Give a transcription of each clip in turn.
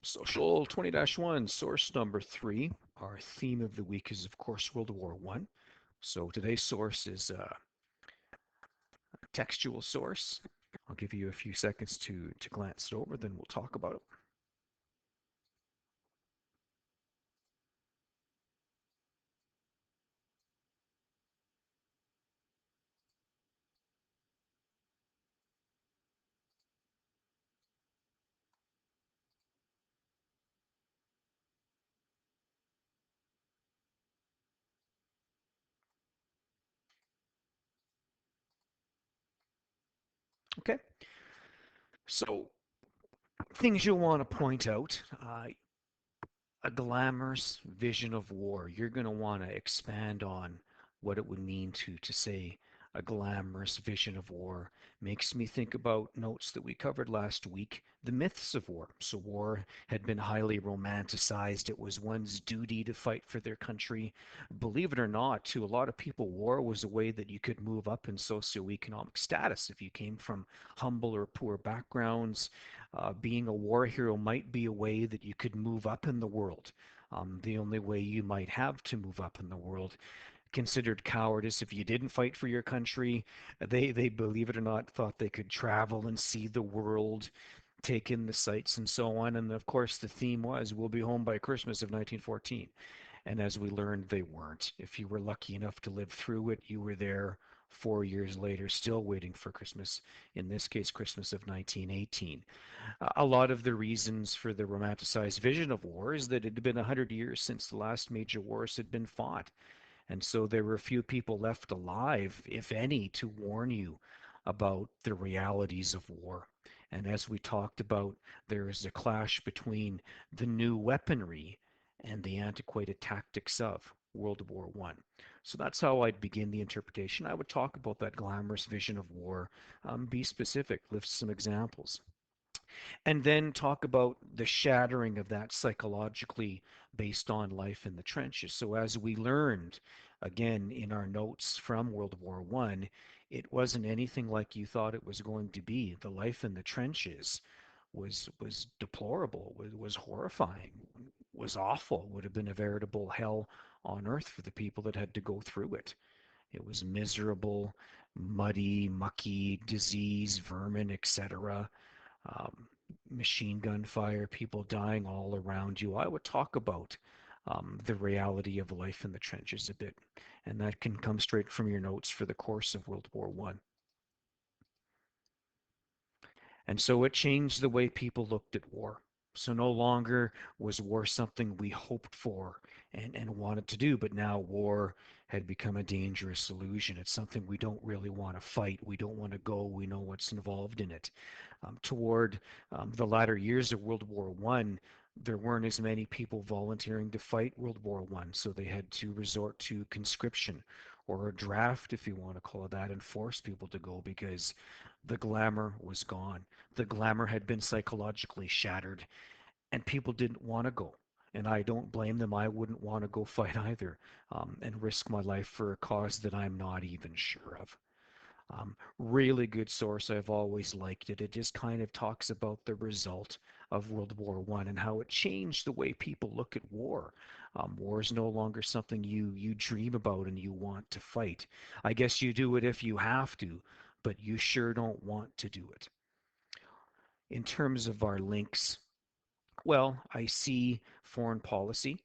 Social 20-1, source number 3. Our theme of the week is, of course, World War I. So today's source is a textual source. I'll give you a few seconds to glance it over, then we'll talk about it. Okay, so things you'll want to point out. A glamorous vision of war. You're going to want to expand on what it would mean to say a glamorous vision of war. Makes me think about notes that we covered last week, the myths of war. So war had been highly romanticized. It was one's duty to fight for their country. Believe it or not, to a lot of people, war was a way that you could move up in socioeconomic status. If you came from humble or poor backgrounds, being a war hero might be a way that you could move up in the world. The only way you might have to move up in the world, considered cowardice if you didn't fight for your country. They believe it or not, thought they could travel and see the world, take in the sights and so on. And of course, the theme was, we'll be home by Christmas of 1914. And as we learned, they weren't. If you were lucky enough to live through it, you were there 4 years later, still waiting for Christmas, in this case, Christmas of 1918. A lot of the reasons for the romanticized vision of war is that it had been 100 years since the last major wars had been fought. And so there were few people left alive, if any, to warn you about the realities of war. And as we talked about, there is a clash between the new weaponry and the antiquated tactics of World War One. So that's how I'd begin the interpretation. I would talk about that glamorous vision of war, be specific, lift some examples, and then talk about the shattering of that psychologically based on life in the trenches. So as we learned again in our notes from World War One, it wasn't anything like you thought it was going to be. The life in the trenches was deplorable, was horrifying, was awful, would have been a veritable hell on earth for the people that had to go through it. It was miserable, muddy, mucky, disease, vermin, etc. um, Machine gun fire, people dying all around you. I would talk about the reality of life in the trenches a bit, and that can come straight from your notes for the course of World War One. And so it changed the way people looked at war. So no longer was war something we hoped for and wanted to do, but now war had become a dangerous illusion. It's something we don't really want to fight. We don't want to go. We know what's involved in it. Toward the latter years of World War One, there weren't as many people volunteering to fight World War One, so they had to resort to conscription or a draft, if you want to call it that, and force people to go because the glamour was gone. The glamour had been psychologically shattered, and people didn't want to go. And I don't blame them. I wouldn't want to go fight either, and risk my life for a cause that I'm not even sure of. Really good source. I've always liked it. It just kind of talks about the result of World War One and how it changed the way people look at war. War is no longer something you dream about and you want to fight. I guess you do it if you have to, but you sure don't want to do it. In terms of our links, well, I see foreign policy,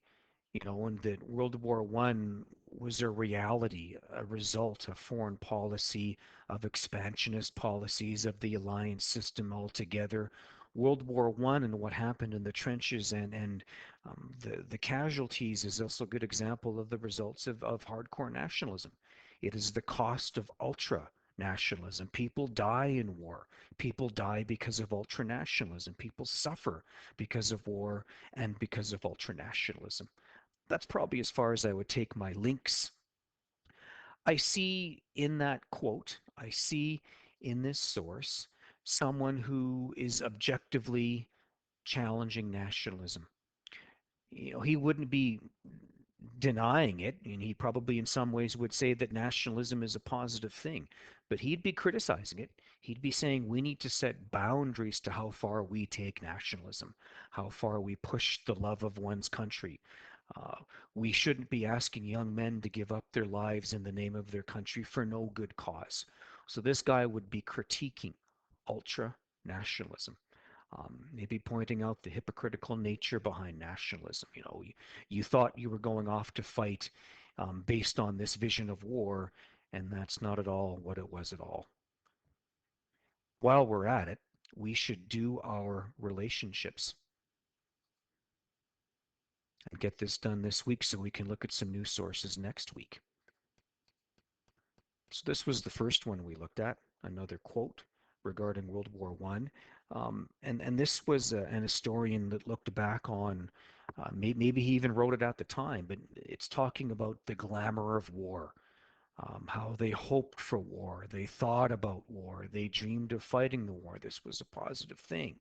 and that World War One was a reality, a result of foreign policy, of expansionist policies, of the alliance system altogether. World War One and what happened in the trenches and the casualties is also a good example of the results of hardcore nationalism. It is the cost of ultra nationalism. People die in war. People die because of ultra nationalism. People suffer because of war and because of ultra nationalism. That's probably as far as I would take my links. I see in that quote, I see in this source someone who is objectively challenging nationalism. He wouldn't be denying it, and he probably in some ways would say that nationalism is a positive thing, but he'd be criticizing it. He'd be saying we need to set boundaries to how far we take nationalism, how far we push the love of one's country. Uh, we shouldn't be asking young men to give up their lives in the name of their country for no good cause. So this guy would be critiquing ultra nationalism, maybe pointing out the hypocritical nature behind nationalism. You thought you were going off to fight based on this vision of war, and that's not at all what it was at all. While we're at it, we should do our relationships and get this done this week so we can look at some new sources next week. So this was the first one we looked at, another quote regarding World War One, and this was an historian that looked back on, maybe he even wrote it at the time, but it's talking about the glamour of war, how they hoped for war, they thought about war, they dreamed of fighting the war. This was a positive thing.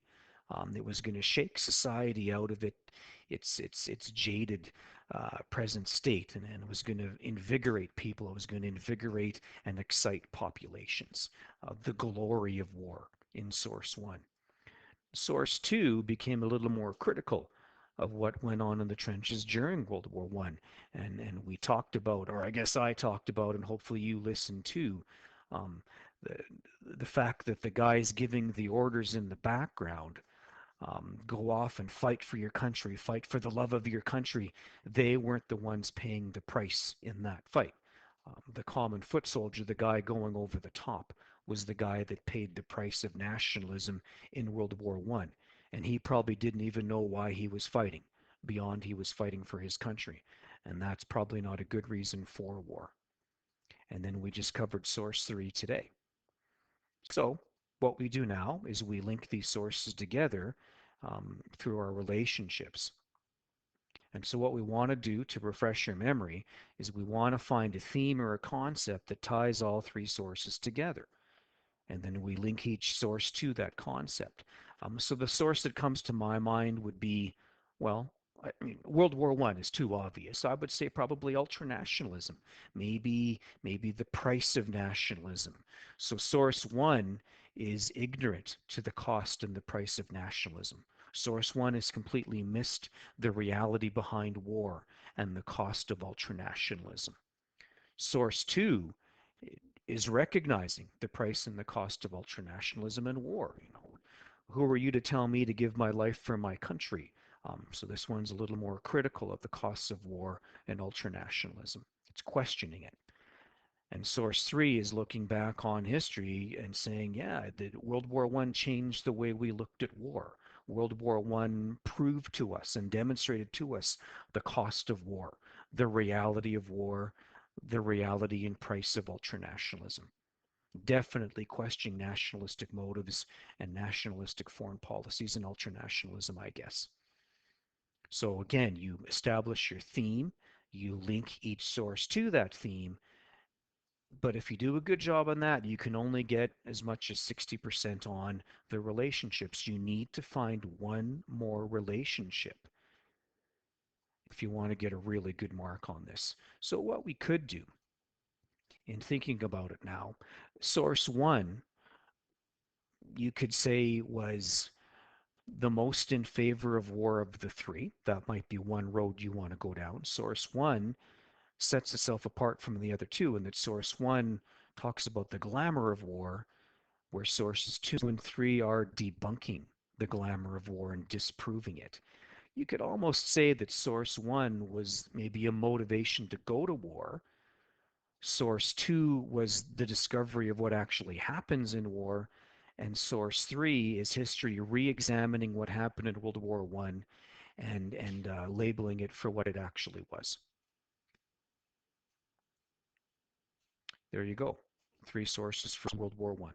It was going to shake society out of its jaded present state, and it was going to invigorate people. It was going to invigorate and excite populations. The glory of war in Source One. Source Two became a little more critical of what went on in the trenches during World War One, and we talked about, or I guess I talked about, and hopefully you listened to, um, the the fact that the guys giving the orders in the background, go off and fight for your country, fight for the love of your country. They weren't the ones paying the price in that fight. The common foot soldier, the guy going over the top, was the guy that paid the price of nationalism in World War One, and he probably didn't even know why he was fighting, beyond he was fighting for his country, and that's probably not a good reason for war. And then we just covered source three today. So what we do now is we link these sources together through our relationships. And so what we want to do to refresh your memory is we want to find a theme or a concept that ties all three sources together. And then we link each source to that concept. So the source that comes to my mind would be, well, I mean, World War One is too obvious. I would say probably ultranationalism, maybe the price of nationalism. So source one is ignorant to the cost and the price of nationalism. Source one has completely missed the reality behind war and the cost of ultranationalism. Source two is recognizing the price and the cost of ultranationalism and war. Who are you to tell me to give my life for my country? So this one's a little more critical of the costs of war and ultranationalism. It's questioning it. And source three is looking back on history and saying, yeah, the World War One changed the way we looked at war. World War One proved to us and demonstrated to us the cost of war, the reality of war, the reality and price of ultranationalism. Definitely questioning nationalistic motives and nationalistic foreign policies and ultranationalism, I guess. So again, you establish your theme, you link each source to that theme, but if you do a good job on that, you can only get as much as 60% on the relationships. You need to find one more relationship if you want to get a really good mark on this. So what we could do in thinking about it now, source one, you could say was the most in favor of war of the three. That might be one road you want to go down. Source one sets itself apart from the other two, and that source one talks about the glamour of war, where sources two and three are debunking the glamour of war and disproving it. You could almost say that source one was maybe a motivation to go to war. Source two was the discovery of what actually happens in war. And source three is history re-examining what happened in World War One and labeling it for what it actually was. There you go. Three sources for World War One.